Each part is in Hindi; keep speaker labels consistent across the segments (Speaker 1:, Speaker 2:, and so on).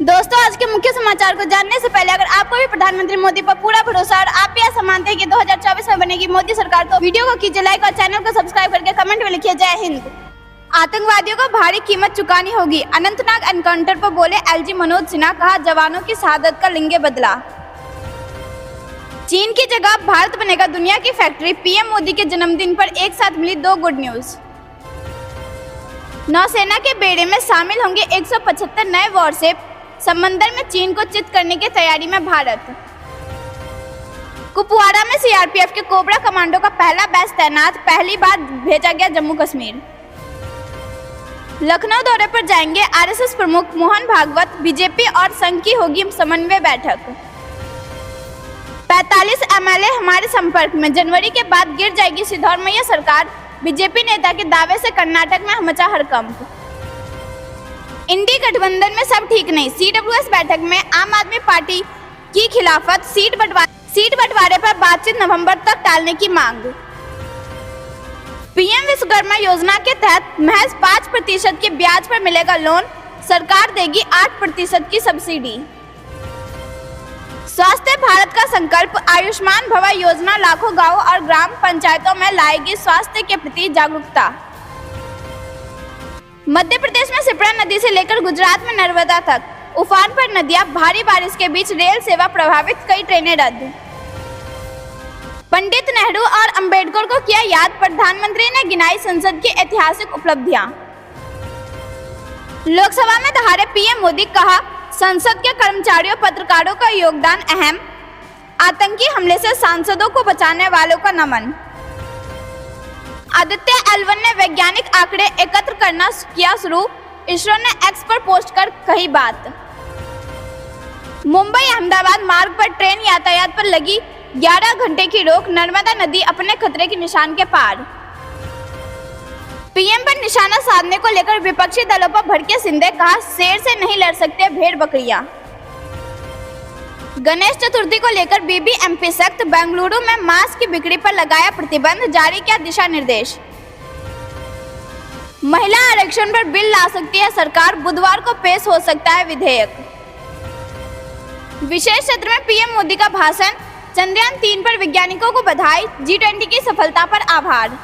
Speaker 1: दोस्तों, आज के मुख्य समाचार को जानने से पहले अगर आपको भी प्रधानमंत्री मोदी पर पूरा भरोसा और आप भी ऐसा मानते हैं कि 2024 में बनेगी मोदी सरकार, तो वीडियो को कीजिए लाइक और चैनल को सब्सक्राइब करके कमेंट में लिखिए जय हिंद। आतंकवादियों को भारी कीमत चुकानी होगी, अनंतनाग एनकाउंटर पर बोले एलजी मनोज सिन्हा, कहा जवानों की शहादत का लेंगे बदला। चीन की जगह भारत बनेगा दुनिया की फैक्ट्री, पीएम मोदी के जन्मदिन पर एक साथ मिली दो गुड न्यूज। नौसेना के बेड़े में शामिल होंगे 175 नए वॉरशिप, समंदर में चीन को चित करने की तैयारी में भारत। कुपवाड़ा में सीआरपीएफ के कोबरा कमांडो का पहला बैच तैनात, पहली बार भेजा गया जम्मू कश्मीर। लखनऊ दौरे पर जाएंगे आरएसएस प्रमुख मोहन भागवत, बीजेपी और संघ की होगी समन्वय बैठक। 45 एमएलए हमारे संपर्क में, जनवरी के बाद गिर जाएगी सिद्धौरमैया सरकार, बीजेपी नेता के दावे से कर्नाटक में मचा हड़कंप। इंडी गठबंधन में सब ठीक नहीं, सीडब्ल्यूएस बैठक में आम आदमी पार्टी की खिलाफत, सीट बंटवारे पर बातचीत नवंबर तक टालने की मांग। पीएम विश्वकर्मा योजना के तहत महज 5% के ब्याज पर मिलेगा लोन, सरकार देगी 8% की सब्सिडी। स्वास्थ्य भारत का संकल्प, आयुष्मान भव योजना लाखों गांवों और ग्राम पंचायतों में लाएगी स्वास्थ्य के प्रति जागरूकता। मध्य प्रदेश में शिप्रा नदी से लेकर गुजरात में नर्मदा तक उफान पर नदियां, भारी बारिश के बीच रेल सेवा प्रभावित, कई ट्रेनें रद्द। पंडित नेहरू और अंबेडकर को किया याद, प्रधानमंत्री ने गिनाई संसद की ऐतिहासिक उपलब्धियां। लोकसभा में दहाड़े पीएम मोदी, कहा संसद के कर्मचारियों पत्रकारों का योगदान अहम, आतंकी हमले से सांसदों को बचाने वालों का नमन। आदित्य एल1 ने वैज्ञानिक आंकड़े एकत्र करना किया शुरू, इसरो ने एक्स पर पोस्ट कर कही बात। मुंबई अहमदाबाद मार्ग पर ट्रेन यातायात पर लगी 11 घंटे की रोक, नर्मदा नदी अपने खतरे के निशान के पार। पीएम पर निशाना साधने को लेकर विपक्षी दलों पर भड़के शिंदे, कहा शेर से नहीं लड़ सकते भेड़ बकरियां। गणेश चतुर्थी को लेकर बीबीएमपी सख्त, बेंगलुरु में मास्क की बिक्री पर लगाया प्रतिबंध, जारी किया दिशा निर्देश। महिला आरक्षण पर बिल ला सकती है सरकार, बुधवार को पेश हो सकता है विधेयक। विशेष सत्र में पीएम मोदी का भाषण, चंद्रयान 3 पर वैज्ञानिकों को बधाई, G20 की सफलता पर आभार।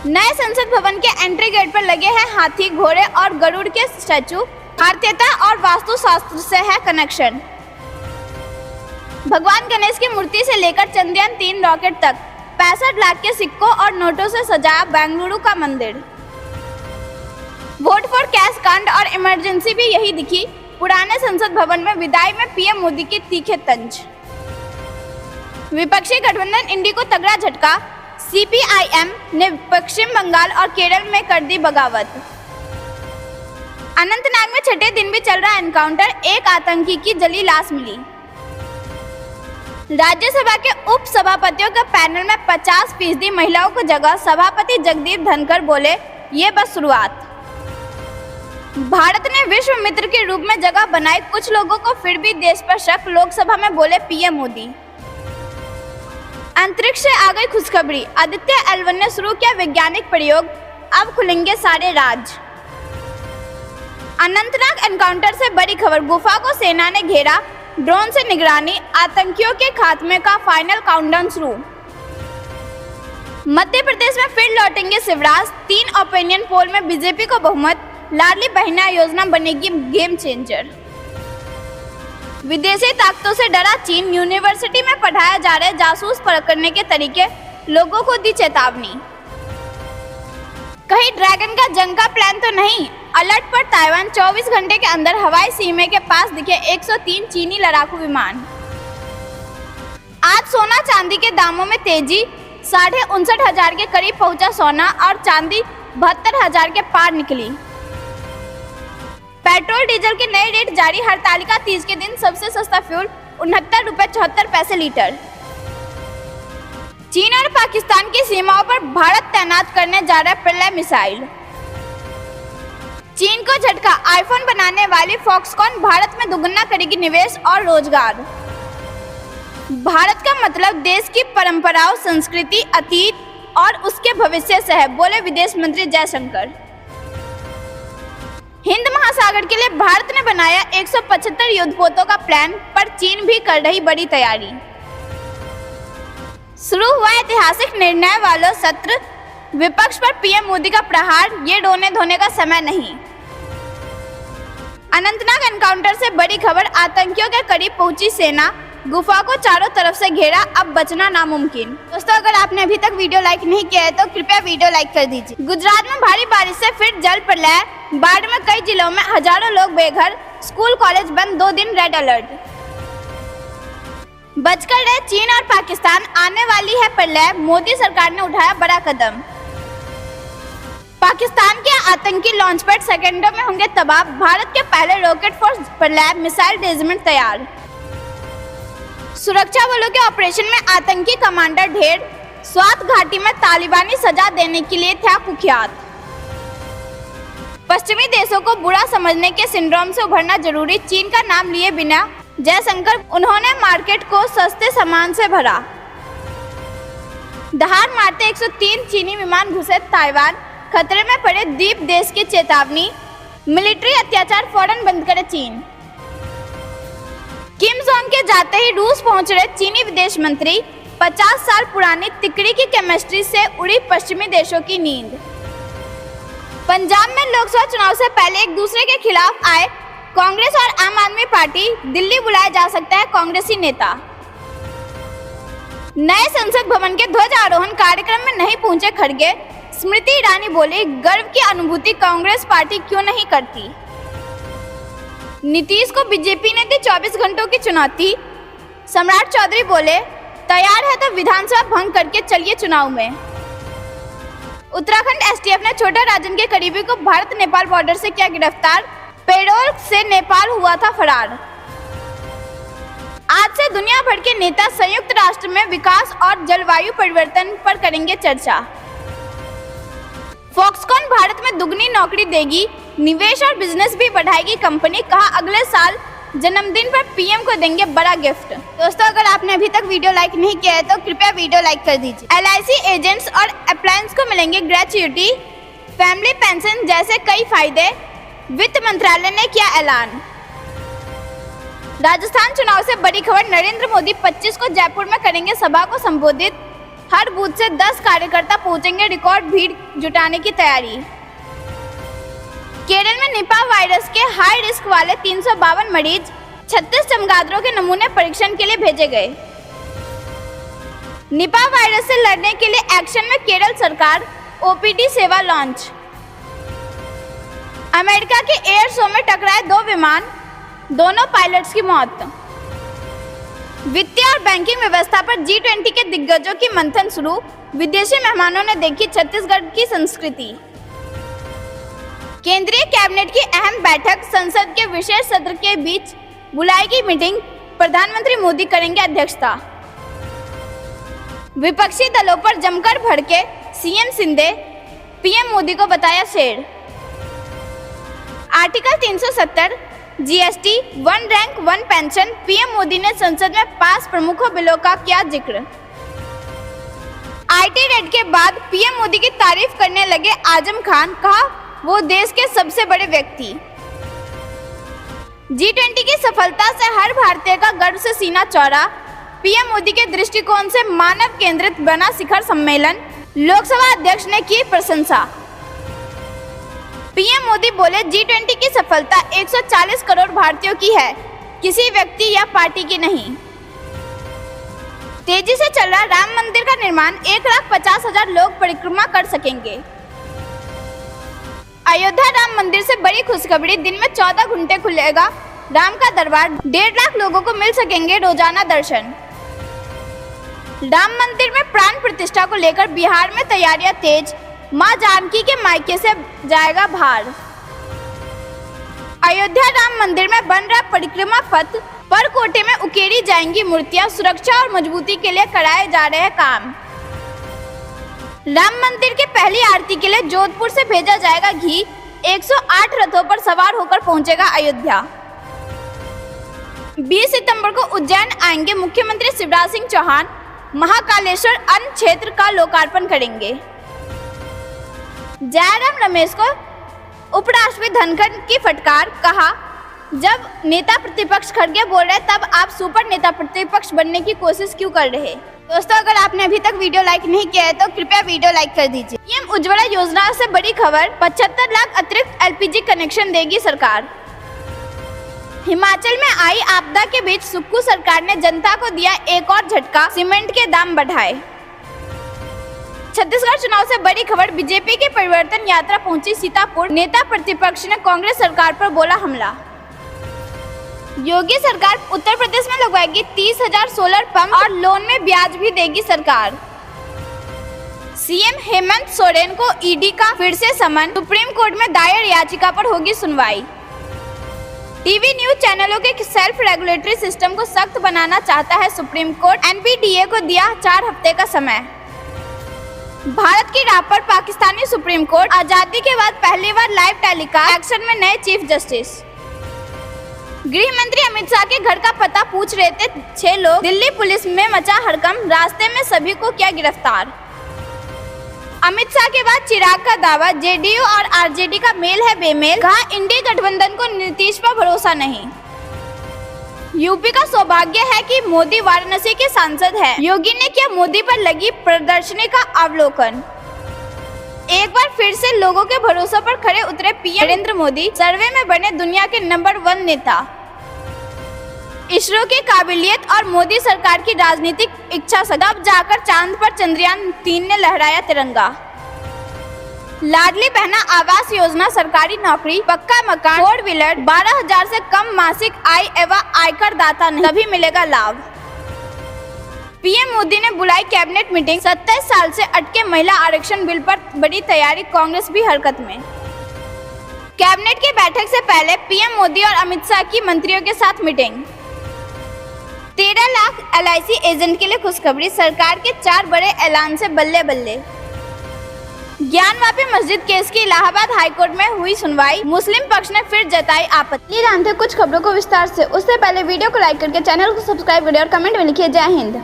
Speaker 1: नए संसद भवन के एंट्री गेट पर लगे हैं हाथी, घोड़े और गरुड़ के स्टैचू, भारतीयता और वास्तुशास्त्र से है कनेक्शन। भगवान गणेश की मूर्ति से लेकर चंद्रयान 3 रॉकेट तक 65 लाख के सिक्कों और नोटों से सजाया बेंगलुरु का मंदिर। वोट फॉर कैश कांड और इमरजेंसी भी यही दिखी, पुराने संसद भवन में विदाई में पीएम मोदी के तीखे तंज। विपक्षी गठबंधन इंडी को तगड़ा झटका, सीपीआईएम ने पश्चिम बंगाल और केरल में कर दी बगावत। अनंतनाग में छठे दिन भी चल रहा एनकाउंटर, एक आतंकी की जली लाश मिली। राज्यसभा के उप सभापतियों के पैनल में 50% महिलाओं को जगह, सभापति जगदीप धनखड़ बोले ये बस शुरुआत। भारत ने विश्व मित्र के रूप में जगह बनाई, कुछ लोगों को फिर भी देश पर शक, लोकसभा में बोले पीएम मोदी। अंतरिक्ष से आ गई खुशखबरी, आदित्य एल1 ने शुरू किया वैज्ञानिक प्रयोग, अब खुलेंगे सारे राज। अनंतनाग एनकाउंटर से बड़ी खबर, गुफा को सेना ने घेरा, ड्रोन से निगरानी, आतंकियों के खात्मे का फाइनल काउंटडाउन शुरू। मध्य प्रदेश में फिर लौटेंगे शिवराज, 3 ओपिनियन पोल में बीजेपी को बहुमत, लाडली बहना योजना बनेगी गेम चेंजर। विदेशी ताकतों से डरा चीन, यूनिवर्सिटी में पढ़ाया जा रहे जासूस पकड़ने के तरीके, लोगों को दी चेतावनी। कहीं ड्रैगन का जंग का प्लान तो नहीं, अलर्ट पर ताइवान, 24 घंटे के अंदर हवाई सीमा के पास दिखे 103 चीनी लड़ाकू विमान। आज सोना चांदी के दामों में तेजी, 59,500 के करीब पहुंचा सोना और चांदी 72,000 के पार निकली। पेट्रोल डीजल के नए रेट जारी, हड़तालिका तीज के दिन सबसे सस्ता फ्यूल 69.74 रुपए लीटर। चीन और पाकिस्तान की सीमाओं पर भारत तैनात करने जा रहा है प्रलय मिसाइल। चीन को झटका, आईफोन बनाने वाली फॉक्सकॉन भारत में दुगना करेगी निवेश और रोजगार। भारत का मतलब देश की परंपराओं, संस्कृति, अतीत और उसके भविष्य से है, बोले विदेश मंत्री जयशंकर। हिंद महासागर के लिए भारत ने बनाया 175 युद्धपोतों का प्लान, पर चीन भी कर रही बड़ी तैयारी। शुरू हुआ ऐतिहासिक निर्णय वाला सत्र, विपक्ष पर पीएम मोदी का प्रहार, ये रोने धोने का समय नहीं। अनंतनाग एनकाउंटर से बड़ी खबर, आतंकियों के करीब पहुंची सेना, गुफा को चारों तरफ से घेरा, अब बचना नामुमकिन। दोस्तों, अगर आपने अभी तक वीडियो लाइक नहीं किया है तो कृपया वीडियो लाइक कर दीजिए। गुजरात में भारी बारिश से फिर जल प्रलय, बाढ़ में कई जिलों में हजारों लोग बेघर, स्कूल कॉलेज बंद, 2 दिन रेड अलर्ट। बचकर रहे चीन और पाकिस्तान, आने वाली है प्रलय, मोदी सरकार ने उठाया बड़ा कदम। पाकिस्तान के आतंकी लॉन्च पैड सेकेंडों में होंगे तबाह, भारत के पहले रॉकेट फोर्स प्रलय मिसाइल रेजिमेंट तैयार। सुरक्षा बलों के ऑपरेशन में आतंकी कमांडर ढेर, स्वात घाटी में तालिबानी सजा देने के लिए था कुख्यात। पश्चिमी देशों को बुरा समझने के सिंड्रोम से उभरना जरूरी, चीन का नाम लिए बिना जयशंकर, उन्होंने मार्केट को सस्ते सामान से भरा। दहाड़ मारते 103 चीनी विमान घुसे ताइवान, खतरे में पड़े द्वीप देश की चेतावनी, मिलिट्री अत्याचार फौरन बंद करे चीन। किम जोंग के जाते ही रूस पहुंच रहे चीनी विदेश मंत्री, 50 साल पुरानी तिकड़ी की केमिस्ट्री से उड़ी पश्चिमी देशों की नींद। पंजाब में लोकसभा चुनाव से पहले एक दूसरे के खिलाफ आए कांग्रेस और आम आदमी पार्टी, दिल्ली बुलाया जा सकता है कांग्रेसी नेता। नए संसद भवन के ध्वजारोहण कार्यक्रम में नहीं पहुंचे खड़गे, स्मृति ईरानी बोली, गर्व की अनुभूति कांग्रेस पार्टी क्यों नहीं करती। नीतीश को बीजेपी ने दी 24 घंटों की चुनौती, सम्राट चौधरी बोले, तैयार है तो विधानसभा भंग करके चलिए चुनाव में। उत्तराखंड एसटीएफ ने छोटा राजन के करीबी को भारत नेपाल बॉर्डर से किया गिरफ्तार, पेड़ोल से नेपाल हुआ था फरार। आज से दुनिया भर के नेता संयुक्त राष्ट्र में विकास और जलवायु परिवर्तन पर करेंगे चर्चा। फॉक्सकॉन भारत में दुगनी नौकरी देगी, निवेश और बिजनेस भी बढ़ाएगी कंपनी, कहा अगले साल जन्मदिन पर पीएम को देंगे बड़ा गिफ्ट। दोस्तों, अगर आपने अभी तक वीडियो लाइक नहीं किया है तो कृपया वीडियो लाइक कर दीजिए। एलआईसी एजेंट्स और अप्लायंस को मिलेंगे ग्रेच्युटी, फैमिली पेंशन जैसे कई फायदे, वित्त मंत्रालय ने किया ऐलान। राजस्थान चुनाव से बड़ी खबर, नरेंद्र मोदी 25 को जयपुर में करेंगे सभा को संबोधित, हर बूथ से 10 कार्यकर्ता पहुंचेंगे, रिकॉर्ड भीड़ जुटाने की तैयारी। केरल में निपा वायरस के हाई रिस्क वाले 352 मरीज, 36 चमगादड़ों के नमूने परीक्षण के लिए भेजे गए। निपा वायरस से लड़ने के लिए एक्शन में केरल सरकार, ओपीडी सेवा लॉन्च। अमेरिका के एयर शो में टकराए 2 विमान, दोनों पायलट्स की मौत। वित्तीय और बैंकिंग व्यवस्था पर G20 के दिग्गजों की मंथन शुरू, विदेशी मेहमानों ने देखी छत्तीसगढ़ की संस्कृति। केंद्रीय कैबिनेट की अहम बैठक, संसद के विशेष सत्र के बीच बुलाएगी मीटिंग, प्रधानमंत्री मोदी करेंगे अध्यक्षता। विपक्षी दलों पर जमकर भड़के सीएम शिंदे, पीएम मोदी को बताया शेर। Article 370, GST, 1 rank 1 pension, PM Modi ने संसद में पास प्रमुखों बिलों का किया जिक्र। आईटी रेड के बाद पीएम मोदी की तारीफ करने लगे आजम खान, कहा वो देश के सबसे बड़े व्यक्ति। G20 की सफलता से हर भारतीय का गर्व से सीना चौड़ा, पीएम मोदी के दृष्टिकोण से मानव केंद्रित बना शिखर सम्मेलन, लोकसभा अध्यक्ष ने की प्रशंसा। पीएम मोदी बोले, G20 की सफलता 140 करोड़ भारतीयों की है, किसी व्यक्ति या पार्टी की नहीं। तेजी से चल रहा राम मंदिर का निर्माण, 1,50,000 लोग परिक्रमा कर सकेंगे। अयोध्या राम मंदिर से बड़ी खुशखबरी, दिन में 14 घंटे खुलेगा राम का दरबार, 1.5 लाख लोगों को मिल सकेंगे रोजाना दर्शन। राम मंदिर में प्राण प्रतिष्ठा को लेकर बिहार में तैयारियां तेज, मां जानकी के मायके से जाएगा भार। अयोध्या राम मंदिर में बन रहा परिक्रमा पथ, पर कोटे में उकेरी जाएंगी मूर्तियां, सुरक्षा और मजबूती के लिए कराए जा रहे हैं काम। राम मंदिर की पहली आरती के लिए जोधपुर से भेजा जाएगा घी, 108 रथों पर सवार होकर पहुंचेगा अयोध्या। 20 सितंबर को उज्जैन आएंगे मुख्यमंत्री शिवराज सिंह चौहान, महाकालेश्वर अन्न क्षेत्र का लोकार्पण करेंगे। जयराम रमेश को उपराष्ट्रपति धनखड़ की फटकार, कहा जब नेता प्रतिपक्ष खड़गे बोल रहे तब आप सुपर नेता प्रतिपक्ष बनने की कोशिश क्यों कर रहे? दोस्तों, अगर आपने अभी तक वीडियो लाइक नहीं किया है तो कृपया वीडियो लाइक कर दीजिए। पीएम उज्ज्वला योजना से बड़ी खबर, 75 लाख अतिरिक्त एलपीजी कनेक्शन देगी सरकार। हिमाचल में आई आपदा के बीच सुक्खू सरकार ने जनता को दिया एक और झटका, सीमेंट के दाम बढ़ाए। छत्तीसगढ़ चुनाव से बड़ी खबर, बीजेपी की परिवर्तन यात्रा पहुंची सीतापुर, नेता प्रतिपक्ष ने कांग्रेस सरकार पर बोला हमला। योगी सरकार उत्तर प्रदेश में लगवाएगी 30,000 सोलर पंप और लोन में ब्याज भी देगी सरकार। सीएम हेमंत सोरेन को ईडी का फिर से समन, सुप्रीम कोर्ट में दायर याचिका पर होगी सुनवाई। टीवी न्यूज चैनलों के सेल्फ रेगुलेटरी सिस्टम को सख्त बनाना चाहता है सुप्रीम कोर्ट, एनपीटीए को दिया 4 हफ्ते का समय। भारत की राह पर पाकिस्तानी सुप्रीम कोर्ट, आजादी के बाद पहली बार लाइव टेलीकास्ट, एक्शन में नए चीफ जस्टिस। गृह मंत्री अमित शाह के घर का पता पूछ रहे थे 6 लोग, दिल्ली पुलिस में मचा हड़कंप, रास्ते में सभी को किया गिरफ्तार। अमित शाह के बाद चिराग का दावा, जेडीयू और आरजेडी का मेल है बेमेल, कहा इंडी गठबंधन को नीतीश पर भरोसा नहीं। यूपी का सौभाग्य है कि मोदी वाराणसी के सांसद हैं, योगी ने किया मोदी पर लगी प्रदर्शनी का अवलोकन। एक बार फिर से लोगों के भरोसे पर खड़े उतरे पीएम नरेंद्र मोदी, सर्वे में बने दुनिया के नंबर 1 नेता। इसरो की काबिलियत और मोदी सरकार की राजनीतिक इच्छा से तब जाकर चांद पर चंद्रयान 3 ने लहराया तिरंगा। लाडली बहना आवास योजना, सरकारी नौकरी, पक्का मकान, 4 व्हीलर, 12,000 से कम मासिक आय एवं आयकर दाता नहीं, तभी मिलेगा लाभ। पीएम मोदी ने बुलाई कैबिनेट मीटिंग, 27 साल से अटके महिला आरक्षण बिल पर बड़ी तैयारी, कांग्रेस भी हरकत में। कैबिनेट की बैठक से पहले पीएम मोदी और अमित शाह की मंत्रियों के साथ मीटिंग। 13 लाख LIC एजेंट के लिए खुशखबरी, सरकार के 4 बड़े ऐलान से बल्ले बल्ले। ज्ञानवापी मस्जिद केस की इलाहाबाद हाईकोर्ट में हुई सुनवाई, मुस्लिम पक्ष ने फिर जताई आपत्ति। जानते कुछ खबरों को विस्तार से, उससे पहले वीडियो को लाइक करके चैनल को सब्सक्राइब करिए और कमेंट में लिखिए जय हिंद।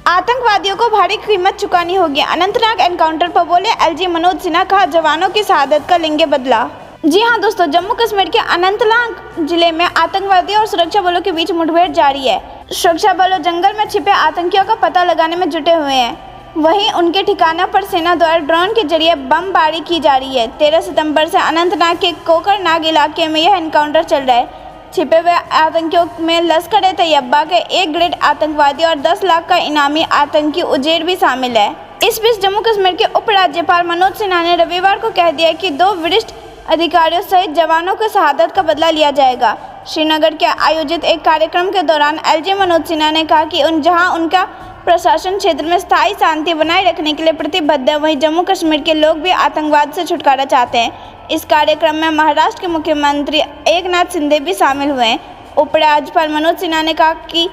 Speaker 1: आतंकवादियों को भारी कीमत चुकानी होगी, अनंतनाग एनकाउंटर पर बोले LG मनोज सिन्हा, कहा जवानों की शहादत का लेंगे बदला। जी हां दोस्तों, जम्मू कश्मीर के अनंतनाग जिले में आतंकवादियों और सुरक्षा बलों के बीच मुठभेड़ जारी है। सुरक्षा बलों जंगल में छिपे आतंकियों का पता लगाने में जुटे हुए हैं, वहीं उनके ठिकानों पर सेना द्वारा ड्रोन के जरिए बमबारी की जा रही है। 13 सितंबर से अनंतनाग के कोकरनाग इलाके में यह एनकाउंटर चल रहा है। छिपे हुए आतंकियों में लश्कर-ए-तैयबा के 1 ग्रेड आतंकवादी और 10 लाख का इनामी आतंकी उजेर भी शामिल है। इस बीच जम्मू कश्मीर के उपराज्यपाल मनोज सिन्हा ने रविवार को कह दिया कि 2 वरिष्ठ अधिकारियों सहित जवानों की शहादत का बदला लिया जाएगा। श्रीनगर के आयोजित एक कार्यक्रम के दौरान LG मनोज सिन्हा ने कहा कि जहां उनका प्रशासन क्षेत्र में स्थायी शांति बनाए रखने के लिए प्रतिबद्ध है, वहीं जम्मू कश्मीर के लोग भी आतंकवाद से छुटकारा चाहते हैं। इस कार्यक्रम में महाराष्ट्र के मुख्यमंत्री एकनाथ शिंदे भी शामिल हुए। उपराज्यपाल मनोज सिन्हा ने कहा कि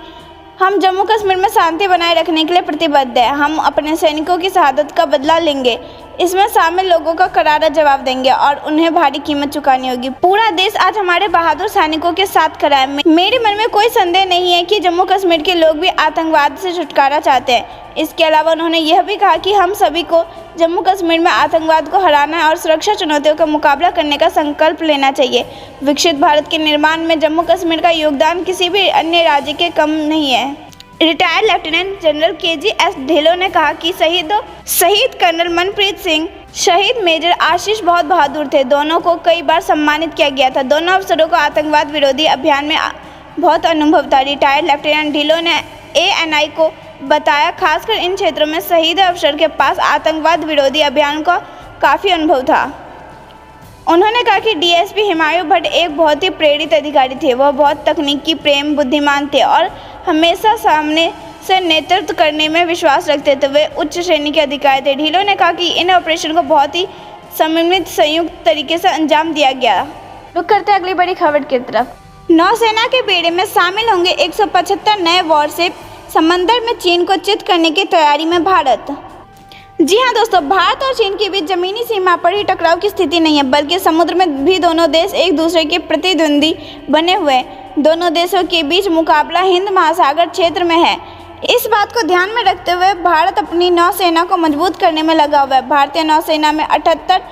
Speaker 1: हम जम्मू कश्मीर में शांति बनाए रखने के लिए प्रतिबद्ध हैं। हम अपने सैनिकों की शहादत का बदला लेंगे, इसमें शामिल लोगों का करारा जवाब देंगे और उन्हें भारी कीमत चुकानी होगी। पूरा देश आज हमारे बहादुर सैनिकों के साथ खड़ा है। मेरे मन में कोई संदेह नहीं है कि जम्मू कश्मीर के लोग भी आतंकवाद से छुटकारा चाहते हैं। इसके अलावा उन्होंने यह भी कहा कि हम सभी को जम्मू कश्मीर में आतंकवाद को हराना और सुरक्षा चुनौतियों का मुकाबला करने का संकल्प लेना चाहिए। विकसित भारत के निर्माण में जम्मू कश्मीर का योगदान किसी भी अन्य राज्य के कम नहीं है। Retired lieutenant general KGS Dhillon ने कहा कि शहीद कर्नल मनप्रीत सिंह, शहीद मेजर आशीष बहुत बहादुर थे। दोनों को कई बार सम्मानित किया गया था। दोनों अफसरों को आतंकवाद विरोधी अभियान में बहुत अनुभव था। रिटायर्ड लेफ्टिनेंट ढिल्लों ने ANI को बताया, खासकर इन क्षेत्रों में शहीद अफसर के पास आतंकवाद विरोधी अभियान का काफ़ी अनुभव था। उन्होंने कहा कि DSP हिमायू भट्ट एक बहुत ही प्रेरित अधिकारी थे। वह बहुत तकनीकी प्रेम बुद्धिमान थे और हमेशा सामने से नेतृत्व करने में विश्वास रखते थे। वे उच्च श्रेणी के अधिकारी थे। ढिल्लों ने कहा कि इन ऑपरेशन को बहुत ही समन्वित संयुक्त तरीके से अंजाम दिया गया। रुक करते अगली बड़ी खबर की तरफ। नौसेना के बेड़े में शामिल होंगे 175 नए वॉरशिप, समंदर में चीन को चित करने की तैयारी में भारत। जी हाँ दोस्तों, भारत और चीन के बीच जमीनी सीमा पर ही टकराव की स्थिति नहीं है, बल्कि समुद्र में भी दोनों देश एक दूसरे के प्रतिद्वंदी बने हुए हैं। दोनों देशों के बीच मुकाबला हिंद महासागर क्षेत्र में है। इस बात को ध्यान में रखते हुए भारत अपनी नौसेना को मजबूत करने में लगा हुआ है। भारतीय नौसेना में 78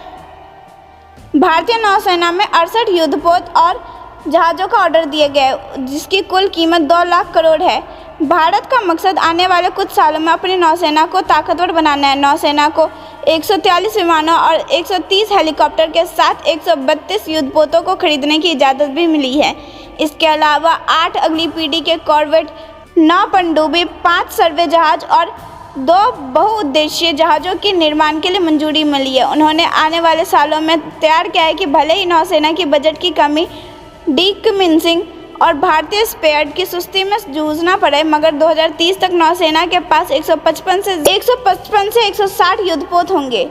Speaker 1: भारतीय नौसेना में 68 युद्धपोत और जहाज़ों का ऑर्डर दिया गया है, जिसकी कुल कीमत 2 लाख करोड़ है। भारत का मकसद आने वाले कुछ सालों में अपनी नौसेना को ताकतवर बनाना है। नौसेना को 143 विमानों और 130 हेलीकॉप्टर के साथ 132 युद्धपोतों को खरीदने की इजाज़त भी मिली है। इसके अलावा 8 अगली पीढ़ी के कॉर्वेट, 9 पनडुब्बी, 5 सर्वे जहाज और 2 बहुउद्देशीय जहाज़ों के निर्माण के लिए मंजूरी मिली है। उन्होंने आने वाले सालों में तैयार किया है कि भले ही नौसेना की बजट की कमी, डीकमिशनिंग और भारतीय स्पेयर की सुस्ती में जूझना पड़े, मगर 2030 तक नौसेना के पास 155 से 160 युद्धपोत होंगे।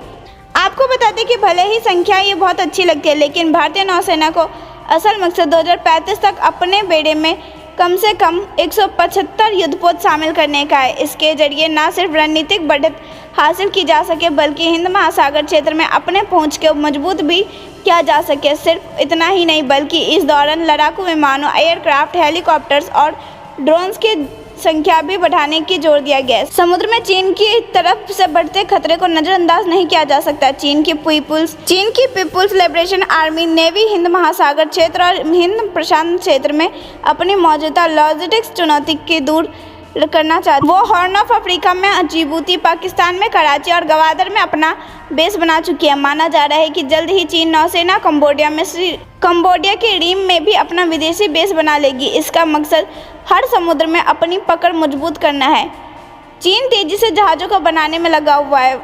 Speaker 1: आपको बता दें कि भले ही संख्या ये बहुत अच्छी लगती है, लेकिन भारतीय नौसेना को असल मकसद 2035 तक अपने बेड़े में कम से कम 175 युद्धपोत शामिल करने का है। इसके जरिए न सिर्फ रणनीतिक बढ़त हासिल की जा सके, बल्कि हिंद महासागर क्षेत्र में अपने पहुंच को मजबूत भी किया जा सके। सिर्फ इतना ही नहीं, बल्कि इस दौरान लड़ाकू विमानों, एयरक्राफ्ट, हेलीकॉप्टर्स और ड्रोन्स की संख्या भी बढ़ाने की जोर दिया गया है। समुद्र में चीन की तरफ से बढ़ते खतरे को नज़रअंदाज नहीं किया जा सकता। चीन की People's Liberation Army, navy Hind महासागर क्षेत्र और हिंद प्रशांत क्षेत्र में अपनी मौजूदा लॉजिस्टिक्स चुनौती की दूर करना चाहती है। वो हॉर्न ऑफ अफ्रीका में जिबूती, पाकिस्तान में कराची और गवादर में अपना बेस बना चुकी है। माना जा रहा है कि जल्द ही चीन नौसेना कंबोडिया के रीम में भी अपना विदेशी बेस बना लेगी। इसका मकसद हर समुद्र में अपनी पकड़ मजबूत करना है। चीन तेजी से जहाज़ों को बनाने में लगा हुआ है।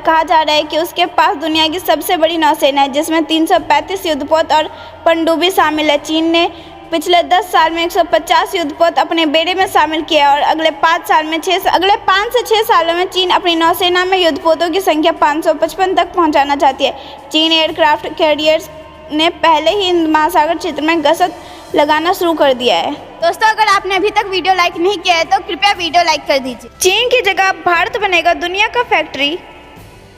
Speaker 1: कहा जा रहा है कि उसके पास दुनिया की सबसे बड़ी नौसेना है, जिसमें 335 युद्धपोत और पनडुब्बी शामिल है। चीन ने पिछले 10 साल में 150 युद्धपोत अपने बेड़े में शामिल किया और अगले 5 से 6 सालों में चीन अपनी नौसेना में युद्धपोतों की संख्या 555 तक पहुंचाना चाहती है। चीन एयरक्राफ्ट कैरियर्स ने पहले ही हिंद महासागर क्षेत्र में गश्त लगाना शुरू कर दिया है। दोस्तों, अगर आपने अभी तक वीडियो लाइक नहीं किया है तो कृपया वीडियो लाइक कर दीजिए। चीन की जगह भारत बनेगा दुनिया का फैक्ट्री।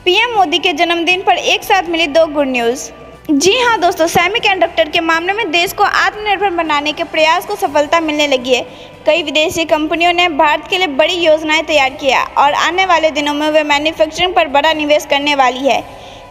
Speaker 1: पीएम मोदी के जन्मदिन पर एक साथ मिली 2 गुड न्यूज़। जी हाँ दोस्तों, सेमीकंडक्टर के मामले में देश को आत्मनिर्भर बनाने के प्रयास को सफलता मिलने लगी है। कई विदेशी कंपनियों ने भारत के लिए बड़ी योजनाएं तैयार की है और आने वाले दिनों में वे मैन्युफैक्चरिंग पर बड़ा निवेश करने वाली है।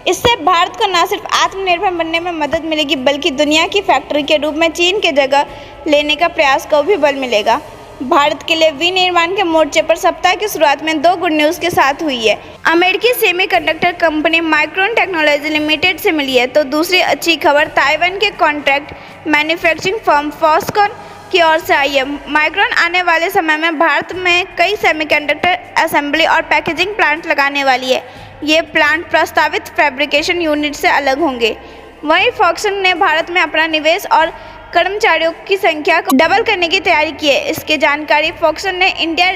Speaker 1: इससे भारत को न सिर्फ आत्मनिर्भर बनने में मदद मिलेगी, बल्कि दुनिया की फैक्ट्री के रूप में चीन की जगह लेने का प्रयास को भी बल मिलेगा। भारत के लिए विनिर्माण के मोर्चे पर सप्ताह की शुरुआत में 2 गुड न्यूज़ के साथ हुई है। अमेरिकी semiconductor company micron technology limited से मिली है, तो दूसरी अच्छी खबर ताइवान के कॉन्ट्रैक्ट मैन्युफैक्चरिंग फर्म फॉक्सकॉन की ओर से आई है। माइक्रोन आने वाले समय में भारत में कई सेमीकंडक्टर असेंबली और पैकेजिंग प्लांट लगाने वाली है। ये प्लांट प्रस्तावित फैब्रिकेशन यूनिट से अलग होंगे। वहीं फॉक्सकॉन ने भारत में अपना निवेश और कर्मचारियों की संख्या को डबल करने की तैयारी की है। इसकी जानकारी फॉक्सकॉन ने इंडिया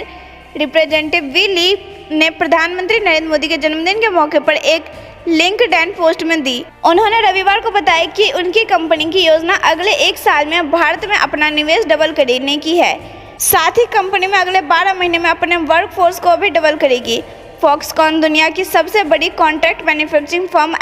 Speaker 1: रिप्रेजेंटेटिव वी ली ने प्रधानमंत्री नरेंद्र मोदी के जन्मदिन के मौके पर एक लिंक्डइन पोस्ट में दी। उन्होंने रविवार को बताया कि उनकी कंपनी की योजना अगले 1 साल में भारत में अपना निवेश डबल करने की है। साथ ही कंपनी में अगले 12 महीने में अपने वर्कफोर्स को भी डबल करेगी। फॉक्सकॉन दुनिया की सबसे बड़ी कॉन्ट्रैक्ट मैन्युफैक्चरिंग फर्म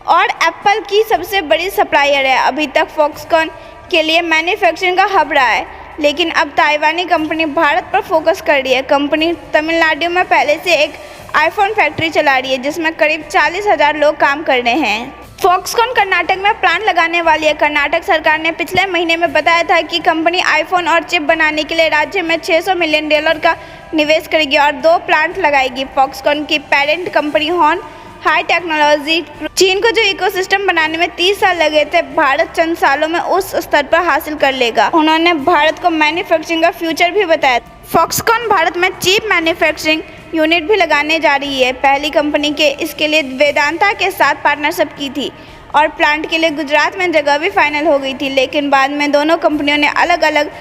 Speaker 1: और एप्पल की सबसे बड़ी सप्लायर है। अभी तक फॉक्सकॉन के लिए मैन्युफैक्चरिंग का हब रहा है, लेकिन अब ताइवानी कंपनी भारत पर फोकस कर रही है। कंपनी तमिलनाडु में पहले से एक आईफोन फैक्ट्री चला रही है, जिसमें करीब 40,000 लोग काम कर रहे हैं। फॉक्सकॉन कर्नाटक में प्लांट लगाने वाली है। कर्नाटक सरकार ने पिछले महीने में बताया था कि कंपनी आईफोन और चिप बनाने के लिए राज्य में $600 मिलियन का निवेश करेगी और 2 प्लांट लगाएगी। फॉक्सकॉन की parent company Hon Hai technology चीन को जो इकोसिस्टम बनाने में 30 साल लगे थे, भारत चंद सालों में उस स्तर पर हासिल कर लेगा। उन्होंने भारत को मैन्युफैक्चरिंग का फ्यूचर भी बताया। फॉक्सकॉन भारत में चिप मैन्युफैक्चरिंग यूनिट भी लगाने जा रही है। पहली कंपनी के इसके लिए वेदांता के साथ पार्टनरशिप की थी और प्लांट के लिए गुजरात में जगह भी फाइनल हो गई थी, लेकिन बाद में दोनों कंपनियों ने अलग अलग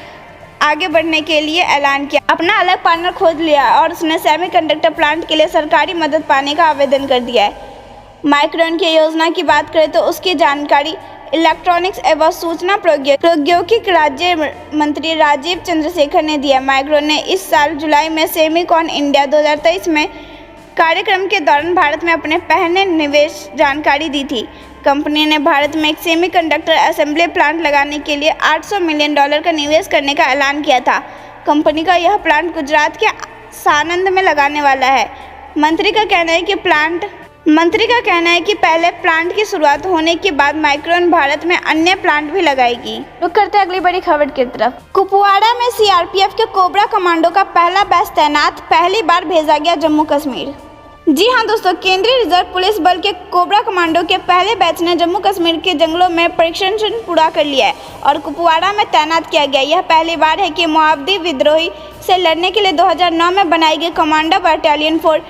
Speaker 1: आगे बढ़ने के लिए ऐलान किया, अपना अलग पार्टनर खोज लिया और उसने सेमीकंडक्टर प्लांट के लिए सरकारी मदद पाने का आवेदन कर दिया है। माइक्रोन की योजना की बात करें तो उसकी जानकारी इलेक्ट्रॉनिक्स एवं सूचना प्रौद्योगिकी राज्य मंत्री राजीव चंद्रशेखर ने दिया। माइक्रोन ने इस साल जुलाई में सेमीकॉन इंडिया 2023 में कार्यक्रम के दौरान भारत में अपने पहले निवेश जानकारी दी थी। कंपनी ने भारत में एक सेमीकंडक्टर असेंबली प्लांट लगाने के लिए $800 मिलियन का निवेश करने का ऐलान किया था। कंपनी का यह प्लांट गुजरात के सानंद में लगाने वाला है। मंत्री का कहना है कि प्लांट मंत्री का कहना है कि पहले प्लांट की शुरुआत होने के बाद माइक्रोन भारत में अन्य प्लांट भी लगाएगी। रुक करते हैं अगली बड़ी खबर की तरफ। कुपवाड़ा में सीआरपीएफ के कोबरा कमांडो का पहला बैच तैनात, पहली बार भेजा गया जम्मू कश्मीर। जी हां दोस्तों, केंद्रीय रिजर्व पुलिस बल के कोबरा कमांडो के पहले बैच ने जम्मू कश्मीर के जंगलों में प्रशिक्षण पूरा कर लिया है और कुपवाड़ा में तैनात किया गया। यह पहली बार है कि माओवादी विद्रोही से लड़ने के लिए 2009 में बनाई गई commando battalion for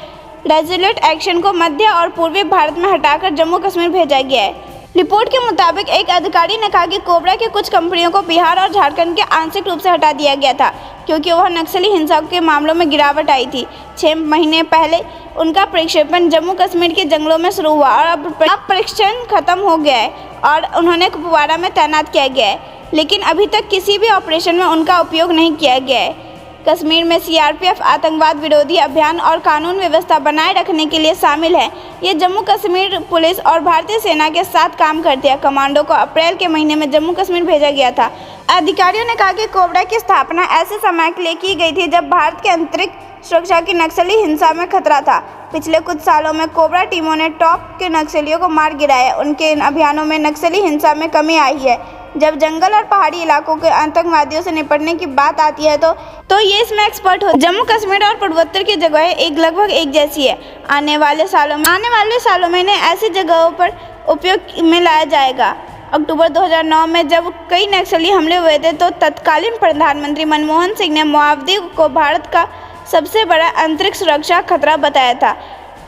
Speaker 1: resolute action को मध्य और पूर्वी भारत में हटाकर जम्मू कश्मीर भेजा गया है। रिपोर्ट के मुताबिक एक अधिकारी ने कहा कि कोबरा की कुछ कंपनियों को बिहार और झारखंड के आंशिक रूप से हटा दिया गया था क्योंकि वह नक्सली हिंसा के मामलों में गिरावट आई थी। 6 महीने पहले उनका प्रक्षेपण जम्मू कश्मीर के जंगलों में शुरू हुआ और अब प्रशिक्षण खत्म हो गया है और उन्होंने कुपवाड़ा में तैनात किया गया है, लेकिन अभी तक किसी भी ऑपरेशन में उनका उपयोग नहीं किया गया है। कश्मीर में सीआरपीएफ आतंकवाद विरोधी अभियान और कानून व्यवस्था बनाए रखने के लिए शामिल है। ये जम्मू कश्मीर पुलिस और भारतीय सेना के साथ काम करते हैं। कमांडो को अप्रैल के महीने में जम्मू कश्मीर भेजा गया था। अधिकारियों ने कहा कि कोबरा की स्थापना ऐसे समय के लिए की गई थी जब भारत के आंतरिक सुरक्षा की नक्सली हिंसा में खतरा था। पिछले कुछ सालों में कोबरा टीमों ने टॉप के नक्सलियों को मार गिराया। उनके इन अभियानों में नक्सली हिंसा में कमी आई है। जब जंगल और पहाड़ी इलाकों के आतंकवादियों से निपटने की बात आती है तो ये इसमें एक्सपर्ट हो। जम्मू कश्मीर और पूर्वोत्तर की जगहें लगभग एक जैसी है। आने वाले सालों में इन्हें ऐसी जगहों पर उपयोग में लाया जाएगा। अक्टूबर 2009 में जब कई नक्सली हमले हुए थे तो तत्कालीन प्रधानमंत्री मनमोहन सिंह ने माओवादी को भारत का सबसे बड़ा आंतरिक सुरक्षा खतरा बताया था।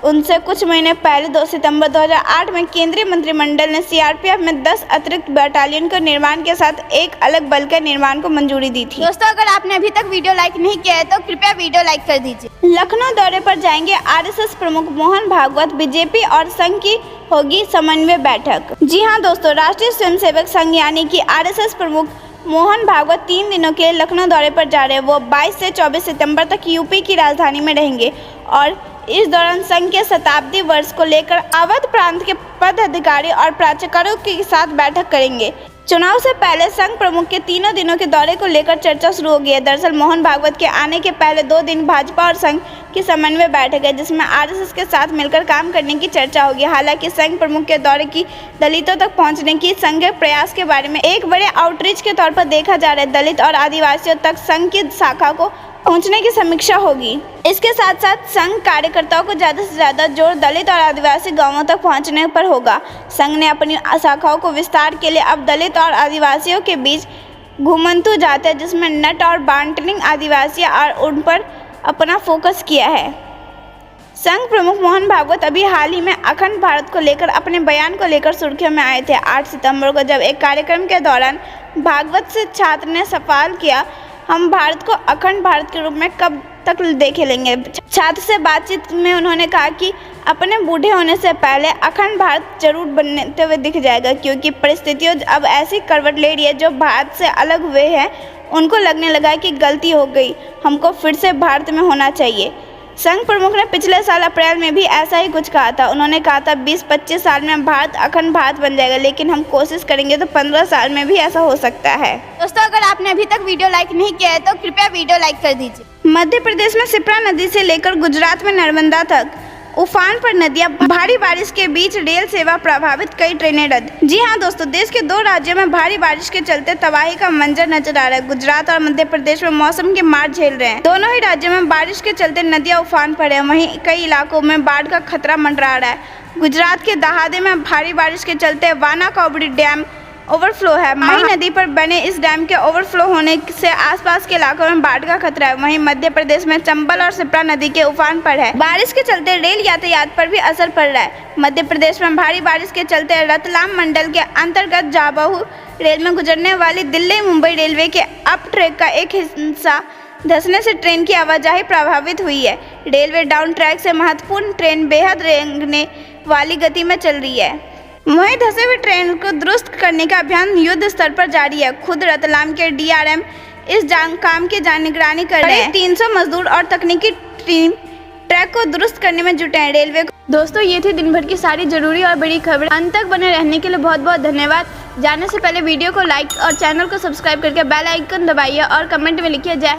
Speaker 1: उनसे कुछ महीने पहले 2 सितंबर 2008 में केंद्रीय मंत्रिमंडल ने सीआरपीएफ में 10 अतिरिक्त बटालियन के निर्माण के साथ एक अलग बल के निर्माण को मंजूरी दी थी। दोस्तों, अगर आपने अभी तक वीडियो लाइक नहीं किया है तो कृपया वीडियो लाइक कर दीजिए। लखनऊ दौरे पर जाएंगे आरएसएस प्रमुख मोहन भागवत, बीजेपी और संघ की होगी समन्वय बैठक। जी हाँ दोस्तों, राष्ट्रीय स्वयंसेवक संघ यानी कि आरएसएस प्रमुख मोहन भागवत 3 दिनों के लखनऊ दौरे पर जा रहे हैं। वो 22 से 24 सितंबर तक यूपी की राजधानी में रहेंगे और इस दौरान संघ के शताब्दी वर्ष को लेकर अवध प्रांत के पदाधिकारी और प्राचार्यों के साथ बैठक करेंगे। चुनाव से पहले संघ प्रमुख के 3 दिनों के दौरे को लेकर चर्चा शुरू हो गई है। दरअसल मोहन भागवत के आने के पहले 2 दिन भाजपा और संघ की समन्वय बैठक है जिसमें आरएसएस के साथ मिलकर काम करने की चर्चा होगी। हालांकि संघ प्रमुख के दौरे की दलितों तक पहुंचने की संघ के प्रयास के बारे में एक बड़े आउटरीच के तौर पर देखा जा रहा है। दलित और आदिवासियों तक संघ की शाखा को पहुंचने की समीक्षा होगी। इसके साथ साथ संघ कार्यकर्ताओं को ज़्यादा से ज़्यादा जोर दलित और आदिवासी गांवों तक पहुंचने पर होगा। संघ ने अपनी शाखाओं को विस्तार के लिए अब दलित और आदिवासियों के बीच घुमंतु जाते हैं जिसमें नट और बांटनिंग आदिवासी और उन पर अपना फोकस किया है। संघ प्रमुख मोहन भागवत अभी हाल ही में अखंड भारत को लेकर अपने बयान को लेकर सुर्खियों में आए थे। 8 सितंबर को जब एक कार्यक्रम के दौरान भागवत से छात्र ने सवाल किया, हम भारत को अखंड भारत के रूप में कब तक देखे लेंगे। छात्र से बातचीत में उन्होंने कहा कि अपने बूढ़े होने से पहले अखंड भारत जरूर बनते हुए दिख जाएगा क्योंकि परिस्थितियों अब ऐसी करवट ले रही है जो भारत से अलग हुए हैं। उनको लगने लगा कि गलती हो गई, हमको फिर से भारत में होना चाहिए। संघ प्रमुख ने पिछले साल अप्रैल में भी ऐसा ही कुछ कहा था। उन्होंने कहा था 20-25 साल में भारत अखंड भारत बन जाएगा, लेकिन हम कोशिश करेंगे तो 15 साल में भी ऐसा हो सकता है। दोस्तों, अगर आपने अभी तक वीडियो लाइक नहीं किया है तो कृपया वीडियो लाइक कर दीजिए। मध्य प्रदेश में शिप्रा नदी से लेकर गुजरात में नर्मदा तक उफान पर नदियां, भारी बारिश के बीच रेल सेवा प्रभावित, कई ट्रेनें रद्द। जी हाँ दोस्तों, देश के 2 राज्यों में भारी बारिश के चलते तबाही का मंजर नजर आ रहा है। गुजरात और मध्य प्रदेश में मौसम के मार झेल रहे हैं। दोनों ही राज्यों में बारिश के चलते नदियां उफान पर है। वहीं कई इलाकों में बाढ़ का खतरा मंडरा रहा है। गुजरात के दहादे में भारी बारिश के चलते वाना कौबड़ी डैम ओवरफ्लो है। मही नदी पर बने इस डैम के ओवरफ्लो होने से आसपास के इलाकों में बाढ़ का खतरा है। वहीं मध्य प्रदेश में चंबल और शिप्रा नदी के उफान पर है। बारिश के चलते रेल यातायात पर भी असर पड़ रहा है। मध्य प्रदेश में भारी बारिश के चलते रतलाम मंडल के अंतर्गत जाबहू रेल में गुजरने वाली दिल्ली मुंबई रेलवे के अप ट्रैक का एक हिस्सा धंसने से ट्रेन की आवाजाही प्रभावित हुई है। रेलवे डाउन ट्रैक से महत्वपूर्ण ट्रेन बेहद रेंगने वाली गति में चल रही है। वहीं धंसे हुए ट्रेन को दुरुस्त करने का अभियान युद्ध स्तर पर जारी है। खुद रतलाम के डीआरएम इस काम की निगरानी कर रहे हैं। 300 मजदूर और तकनीकी टीम ट्रैक को दुरुस्त करने में जुटे हैं। रेलवे दोस्तों, ये थी दिन भर की सारी जरूरी और बड़ी खबर। अंत तक बने रहने के लिए बहुत बहुत धन्यवाद। जाने से पहले वीडियो को लाइक और चैनल को सब्सक्राइब करके बेल आइकन दबाइए और कमेंट में लिखिए जय